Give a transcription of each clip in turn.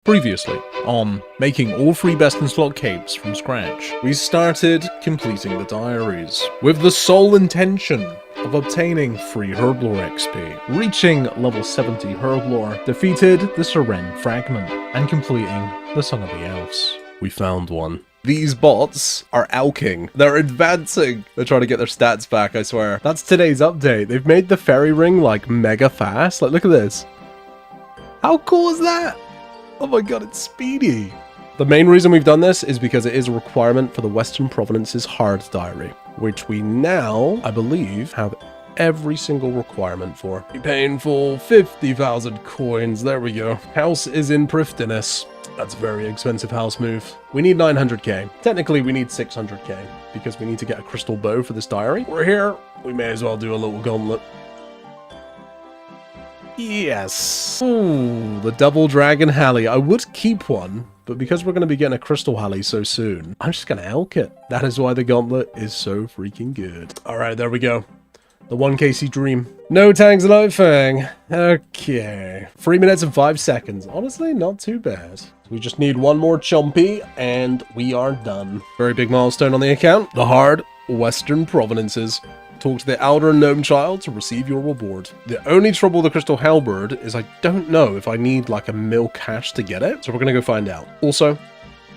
Previously, on making all 3 best in slot capes from scratch, we started completing the diaries, with the sole intention of obtaining free herbore XP, reaching level 70 herbore, defeated the Seren fragment, and completing the Song of the Elves. We found one. These bots are alking. They're advancing. They're trying to get their stats back, I swear. That's today's update. They've made the fairy ring like mega fast. Like, look at this. How cool is that? Oh my god, it's speedy. The main reason we've done this is because it is a requirement for the Western Province's hard diary, which we now, I believe, have every single requirement for. Painful 50,000 coins. There we go. House is in Prifdinus. That's a very expensive house move. We need 900k. Technically, we need 600k because we need to get a crystal bow for this diary. We're here. We may as well do a little gauntlet. Yes. Ooh, the double dragon Halley. I would keep one, but because we're going to be getting a crystal Halley so soon, I'm just going to elk it. That is why the gauntlet is so freaking good. All right, there we go. The 1kc dream. No tangs and no fang. Okay. 3 minutes and 5 seconds. Honestly, not too bad. We just need one more Chompy, and we are done. Very big milestone on the account. The hard Western Provinces. Talk to the Elder Gnome Child to receive your reward. The only trouble with the Crystal Halberd is I don't know if I need like a mil cash to get it, so we're gonna go find out. Also,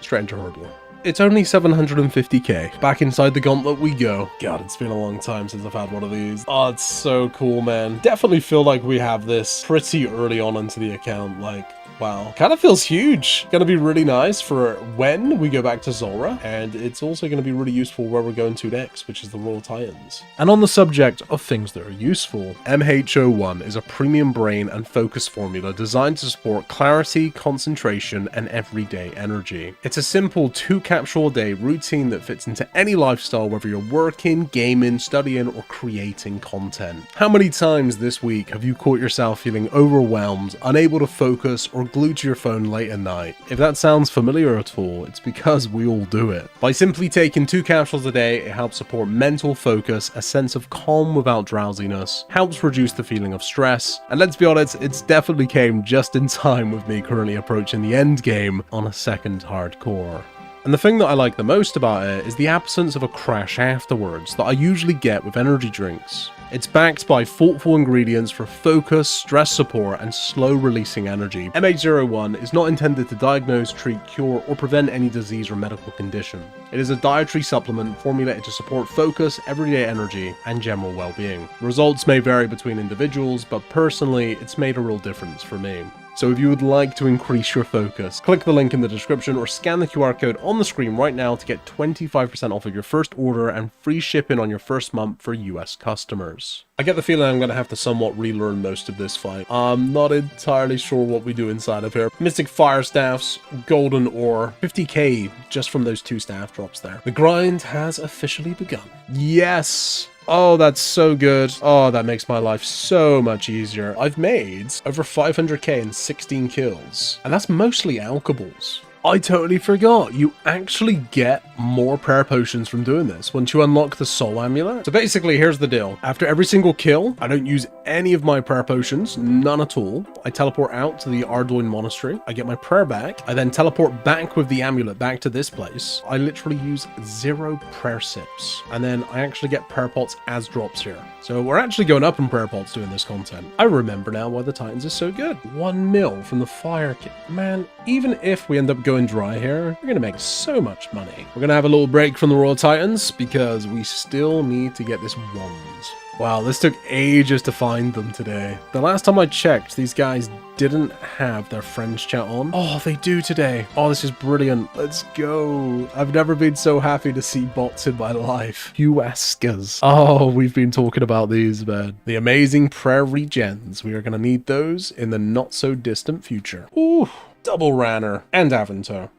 straight into Herbore. It's only 750k. Back inside the gauntlet we go. God, it's been a long time since I've had one of these. Oh, it's so cool, man. Definitely feel like we have this pretty early on into the account, like, wow. Kind of feels huge. Gonna be really nice for when we go back to Zulrah, and it's also gonna be really useful where we're going to next, which is the Royal Titans. And on the subject of things that are useful, MH01 is a premium brain and focus formula designed to support clarity, concentration, and everyday energy. It's a simple 2-capsule-a-day routine that fits into any lifestyle, whether you're working, gaming, studying, or creating content. How many times this week have you caught yourself feeling overwhelmed, unable to focus, or glued to your phone late at night? If that sounds familiar at all, it's because we all do it. By simply taking 2 capsules a day, it helps support mental focus, a sense of calm without drowsiness, helps reduce the feeling of stress, and let's be honest, it's definitely came just in time with me currently approaching the end game on a second hardcore. And the thing that I like the most about it is the absence of a crash afterwards that I usually get with energy drinks. It's backed by thoughtful ingredients for focus, stress support, and slow releasing energy. MH01 is not intended to diagnose, treat, cure, or prevent any disease or medical condition. It is a dietary supplement formulated to support focus, everyday energy, and general well-being. Results may vary between individuals, but personally, it's made a real difference for me. So if you would like to increase your focus, click the link in the description or scan the QR code on the screen right now to get 25% off of your first order and free shipping on your first month for US customers. I get the feeling I'm going to have to somewhat relearn most of this fight. I'm not entirely sure what we do inside of here. Mystic Fire Staffs, Golden Ore, 50k just from those 2 staff drops there. The grind has officially begun. Yes! Oh, that's so good. Oh, that makes my life so much easier. I've made over 500k and 16 kills, and that's mostly alkables. I totally forgot. You actually get more prayer potions from doing this once you unlock the soul amulet. So basically, here's the deal. After every single kill, I don't use any of my prayer potions, none at all. I teleport out to the Ardoin Monastery. I get my prayer back. I then teleport back with the amulet back to this place. I literally use 0 prayer sips. And then I actually get prayer pots as drops here. So we're actually going up in prayer pots doing this content. I remember now why the Titans is so good. 1 mil from the fire kit. Man, even if we end up going dry here, we're gonna make so much money. We're gonna have a little break from the Royal Titans because we still need to get this wand. Wow, this took ages to find them today. The last time I checked, these guys didn't have their friends chat on. Oh, they do today. Oh, this is brilliant. Let's go. I've never been so happy to see bots in my life. Huaskas. Oh, we've been talking about these, man. The amazing prayer regens. We are going to need those in the not so distant future. Ooh, double Ranner and Aventor.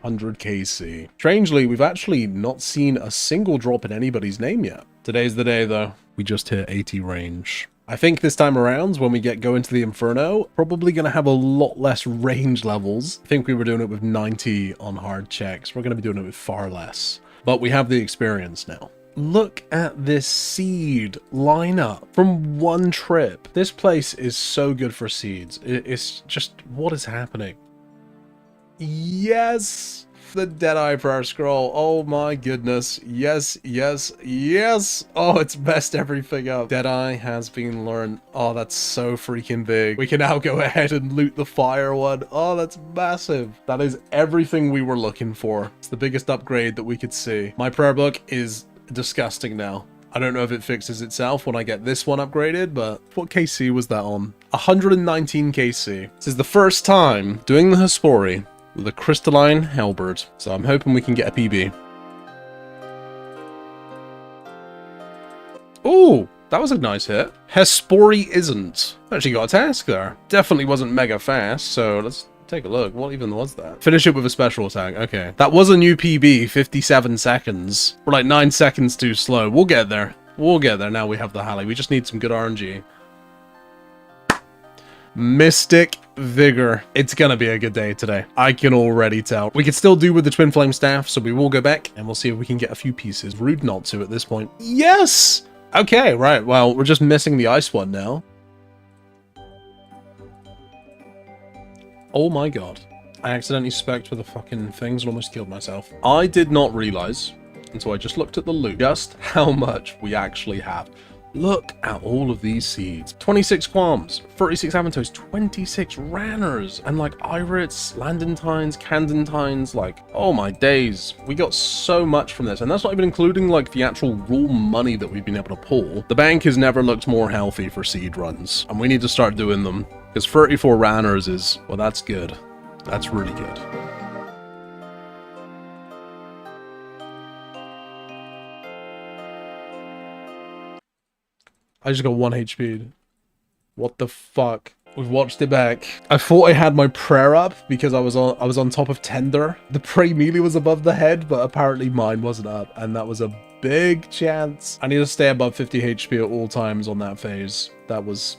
100kc. Strangely, we've actually not seen a single drop in anybody's name yet. Today's the day, though. We just hit 80 range. I think this time around, when we go into the Inferno, probably going to have a lot less range levels. I think we were doing it with 90 on hard checks. We're going to be doing it with far less. But we have the experience now. Look at this seed lineup from one trip. This place is so good for seeds. It's just, what is happening? Yes! The Deadeye Prayer Scroll. Oh my goodness. Yes, yes, yes! Oh, it's messed everything up. Deadeye has been learned. Oh, that's so freaking big. We can now go ahead and loot the fire one. Oh, that's massive. That is everything we were looking for. It's the biggest upgrade that we could see. My prayer book is disgusting now. I don't know if it fixes itself when I get this one upgraded, but what KC was that on? 119 KC. This is the first time doing the Hespori with a crystalline halberd, so I'm hoping we can get a PB. Ooh, that was a nice hit. Hespori isn't. Actually got a task there. Definitely wasn't mega fast, so let's take a look. What even was that? Finish it with a special attack. Okay. That was a new PB, 57 seconds. We're like 9 seconds too slow. We'll get there. We'll get there now we have the Halley. We just need some good RNG. Mystic Vigor. It's gonna be a good day today. I can already tell. We could still do with the Twin Flame Staff, so we will go back and we'll see if we can get a few pieces. Rude not to at this point. Yes! Okay, right. Well, we're just missing the ice one now. Oh my god. I accidentally specced with the fucking things and almost killed myself. I did not realize, until I just looked at the loot, just how much we actually have. Look at all of these seeds. 26 Qualms, 36 Avantos, 26 Ranners, and like Irits, Landentines, Candentines, like, oh my days. We got so much from this, and that's not even including like the actual raw money that we've been able to pull. The bank has never looked more healthy for seed runs, and we need to start doing them, because 34 Ranners is, well, that's good. That's really good. I just got 1 HP. What the fuck? We've watched it back. I thought I had my prayer up because I was on top of Tender. The pray melee was above the head, but apparently mine wasn't up, and that was a big chance. I need to stay above 50 HP at all times on that phase. That was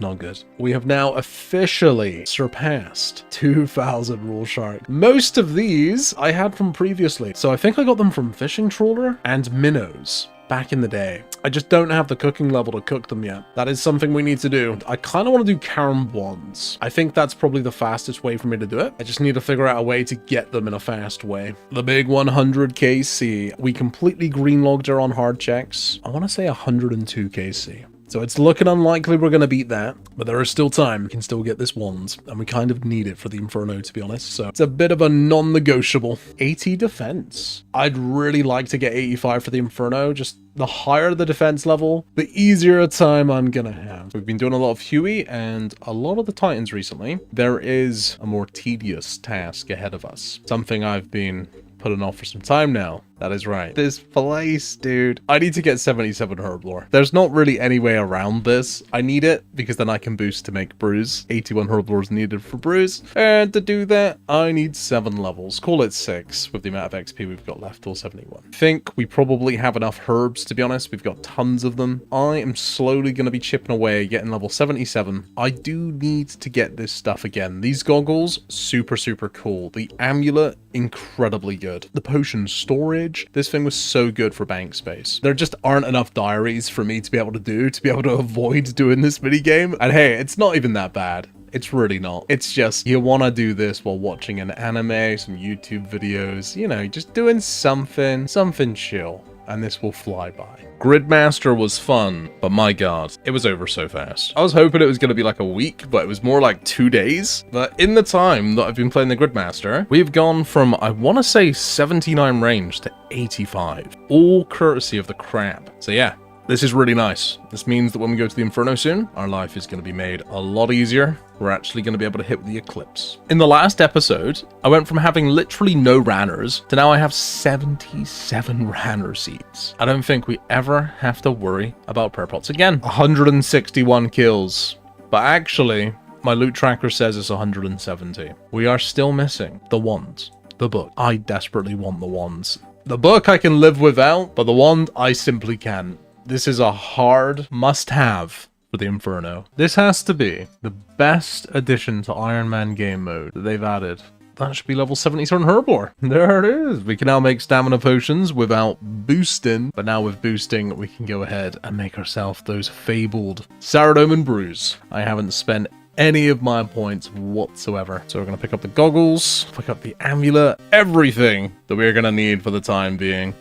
not good. We have now officially surpassed 2,000 Rule Shark. Most of these I had from previously, so I think I got them from Fishing Trawler and Minnows back in the day. I just don't have the cooking level to cook them yet. That is something we need to do. I kind of want to do Carom Wands. I think that's probably the fastest way for me to do it. I just need to figure out a way to get them in a fast way. The big 100 KC. We completely greenlogged her on hard checks. I want to say 102 KC. So it's looking unlikely we're going to beat that, but there is still time. We can still get this wand, and we kind of need it for the Inferno, to be honest. So it's a bit of a non-negotiable. 80 defense. I'd really like to get 85 for the Inferno. Just the higher the defense level, the easier a time I'm going to have. We've been doing a lot of Huey and a lot of the Titans recently. There is a more tedious task ahead of us. Something I've been putting off for some time now. That is right. This place, dude. I need to get 77 herbore. There's not really any way around this. I need it because then I can boost to make brews. 81 herbore is needed for brews. And to do that, I need 7 levels. Call it 6 with the amount of XP we've got left, or 71. I think we probably have enough herbs, to be honest. We've got tons of them. I am slowly going to be chipping away, getting level 77. I do need to get this stuff again. These goggles, super, super cool. The amulet, incredibly good. The potion storage, this thing was so good for bank space. There just aren't enough diaries for me to be able to avoid doing this mini game. And hey, it's not even that bad. It's really not. It's just, you want to do this while watching an anime, some YouTube videos, you know, just doing something chill. And this will fly by. Gridmaster was fun, but my god, it was over so fast. I was hoping it was going to be like a week, but it was more like 2 days. But in the time that I've been playing the Gridmaster, we've gone from, I want to say 79 range to 85, all courtesy of the crab. So yeah, this is really nice. This means that when we go to the Inferno soon, our life is going to be made a lot easier. We're actually going to be able to hit with the Eclipse. In the last episode, I went from having literally no Ranners to now I have 77 Ranner seeds. I don't think we ever have to worry about prayer pots again. 161 kills. But actually, my loot tracker says it's 170. We are still missing the wands, the book. I desperately want the wands. The book I can live without, but the wand I simply can't. This is a hard must-have for the Inferno. This has to be the best addition to Iron Man game mode that they've added. That should be level 77 herbore. There it is. We can now make stamina potions without boosting, but now with boosting, we can go ahead and make ourselves those fabled Saradomin brews. I haven't spent any of my points whatsoever. So we're going to pick up the goggles, pick up the amulet, everything that we're going to need for the time being.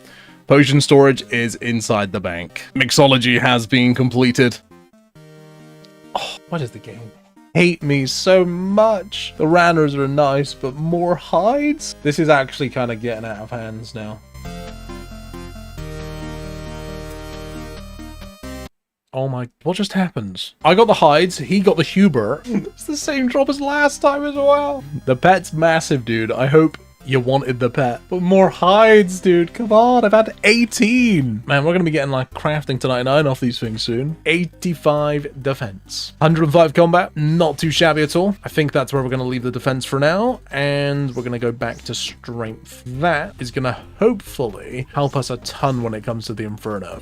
Potion storage is inside the bank. Mixology has been completed. Oh, what is the game? Hate me so much. The ranners are nice, but more hides? This is actually kind of getting out of hands now. Oh my, what just happened? I got the hides, he got the herbore. It's the same drop as last time as well. The pet's massive, dude. I hope you wanted the pet. But more hides, dude. Come on, I've had 18. Man, we're going to be getting like crafting to 99 off these things soon. 85 defense. 105 combat. Not too shabby at all. I think that's where we're going to leave the defense for now. And we're going to go back to strength. That is going to hopefully help us a ton when it comes to the Inferno.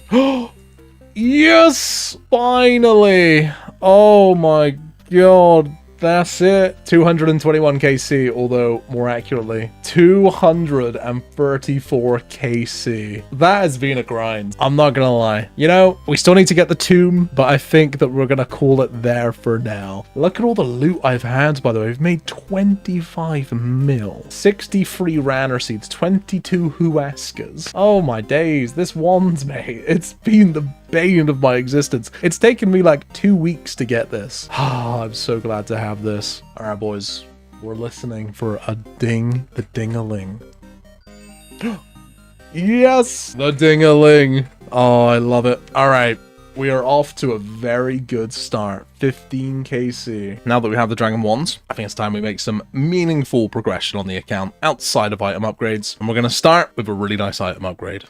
Yes! Finally! Oh my god. That's it. 221 KC, although more accurately, 234 KC. That has been a grind. I'm not gonna lie. You know, we still need to get the tomb, but I think that we're gonna call it there for now. Look at all the loot I've had, by the way. We've made 25 mil, 63 Ranner seeds, 22 Huaskas. Oh my days, this wand, mate. It's been the bane of my existence. It's taken me like 2 weeks to get this. I'm so glad to have this. All right, boys, we're listening for a ding, the ding-a-ling. Yes, the ding-a-ling. Oh, I love it. All right, we are off to a very good start. 15 KC. Now that we have the dragon wands, I think it's time we make some meaningful progression on the account outside of item upgrades. And we're going to start with a really nice item upgrade.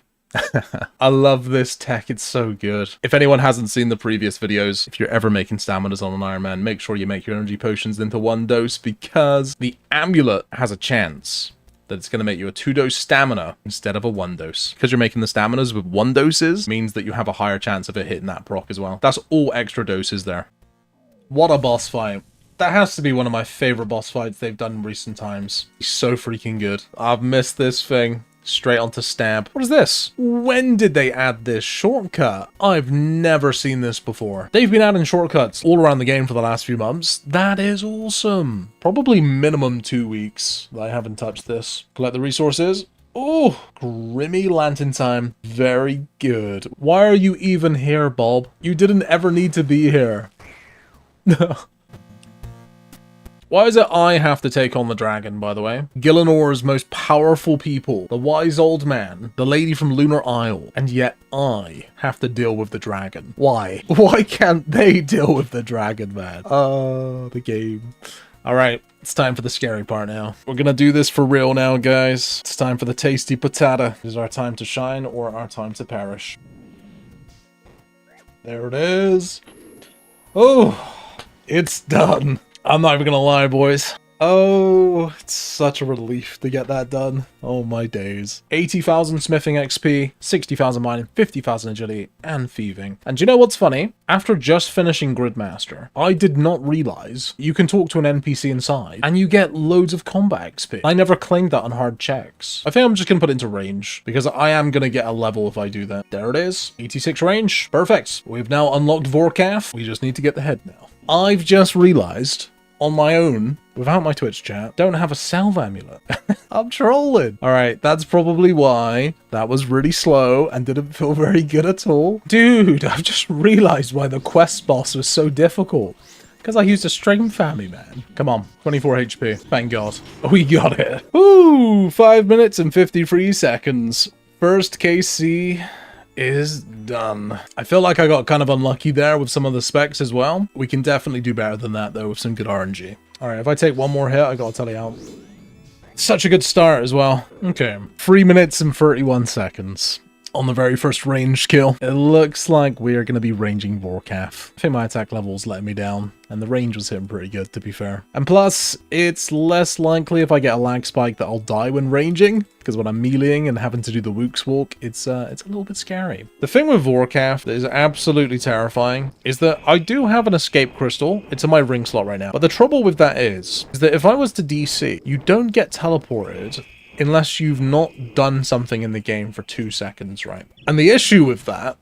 I love this tech, it's so good. If anyone hasn't seen the previous videos, if you're ever making staminas on an Iron Man, make sure you make your energy potions into 1 dose, because the amulet has a chance that it's going to make you a 2-dose stamina instead of a 1 dose. Because you're making the staminas with 1 doses means that you have a higher chance of it hitting that proc as well. That's all extra doses there. What a boss fight. That has to be one of my favorite boss fights they've done in recent times. He's so freaking good. I've missed this thing. Straight onto stab. What is this? When did they add this shortcut? I've never seen this before. They've been adding shortcuts all around the game for the last few months. That is awesome. Probably minimum 2 weeks that I haven't touched this. Collect the resources. Oh, Grimmy Lantern time. Very good. Why are you even here, Bob? You didn't ever need to be here. Why is it I have to take on the dragon, by the way? Gillenor's most powerful people, the wise old man, the lady from Lunar Isle, and yet I have to deal with the dragon. Why? Why can't they deal with the dragon, man? The game. Alright, it's time for the scary part now. We're gonna do this for real now, guys. It's time for the tasty patata. Is it our time to shine or our time to perish? There it is. Oh, it's done. I'm not even gonna lie, boys. Oh, it's such a relief to get that done. Oh my days. 80,000 smithing XP, 60,000 mining, 50,000 agility, and thieving. And do you know what's funny? After just finishing Gridmaster, I did not realize you can talk to an NPC inside, and you get loads of combat XP. I never claimed that on hard checks. I think I'm just gonna put it into range, because I am gonna get a level if I do that. There it is. 86 range. Perfect. We've now unlocked Vorkath. We just need to get the head now. I've just realized on my own, without my Twitch chat, don't have a salve amulet. I'm trolling. All right, that's probably why that was really slow and didn't feel very good at all. Dude, I've just realized why the quest boss was so difficult. Because I used a string family, man. Come on, 24 HP. Thank God. We got it. Ooh, 5 minutes and 53 seconds. First KC is done. I feel like I got kind of unlucky there with some of the specs as well. We can definitely do better than that though with some good RNG. All right, if I take one more hit, I gotta tell you out. Such a good start as well. Okay, 3 minutes and 31 seconds. On the very first range kill. It looks like we are going to be ranging Vorkath. I think my attack level's letting me down, and the range was hitting pretty good, to be fair. And plus, it's less likely if I get a lag spike that I'll die when ranging, because when I'm meleeing and having to do the Wook's walk, it's a little bit scary. The thing with Vorkath that is absolutely terrifying is that I do have an escape crystal. It's in my ring slot right now. But the trouble with that is that if I was to DC, you don't get teleported unless you've not done something in the game for 2 seconds, right? And the issue with that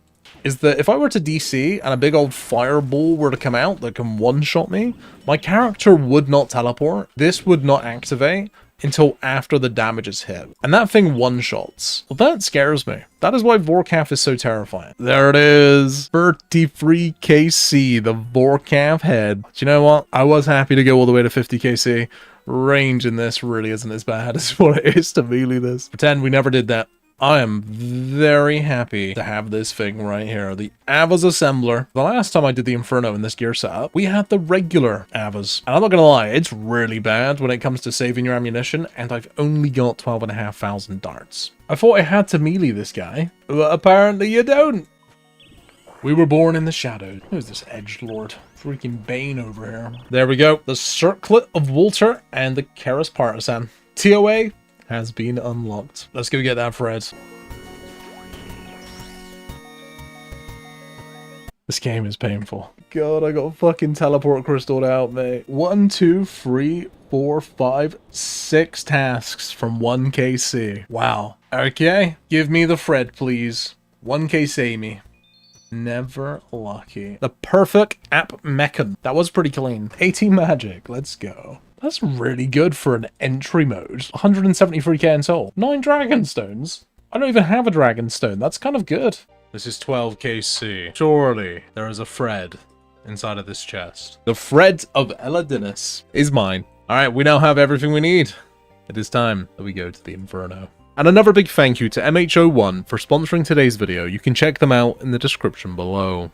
is that if I were to DC and a big old fireball were to come out that can one-shot me, my character would not teleport. This would not activate until after the damage is hit. And that thing one-shots. Well, that scares me. That is why Vorkath is so terrifying. There it is. 33 KC, the Vorkath head. Do you know what? I was happy to go all the way to 50 KC. Range in this really isn't as bad as what it is to melee this. Pretend we never did that. I am very happy to have this thing right here, the Ava's Assembler. The last time I did the Inferno in this gear setup, we had the regular Avas. And I'm not gonna lie, it's really bad when it comes to saving your ammunition, and I've only got 12,500 darts. I thought I had to melee this guy, but apparently you don't. We were born in the shadows. Who's this edgelord? Freaking Bane over here. There we go. The Circlet of Walter and the Keras Partisan. TOA has been unlocked. Let's go get that Fred. This game is painful. God, I got fucking teleport crystalled out, mate. 1, 2, 3, 4, 5, 6 tasks from 1 KC. Wow. Okay, give me the Fred, please. 1 KC me. Never lucky. The perfect app mechan. That was pretty clean. 80 magic. Let's go. That's really good for an entry mode. 173k in soul. 9 dragon stones. I don't even have a dragon stone. That's kind of good. This is 12kc. Surely there is a Fred inside of this chest. The Fred of Eladinis is mine. Alright, we now have everything we need. It is time that we go to the Inferno. And another big thank you to MH01 for sponsoring today's video. You can check them out in the description below.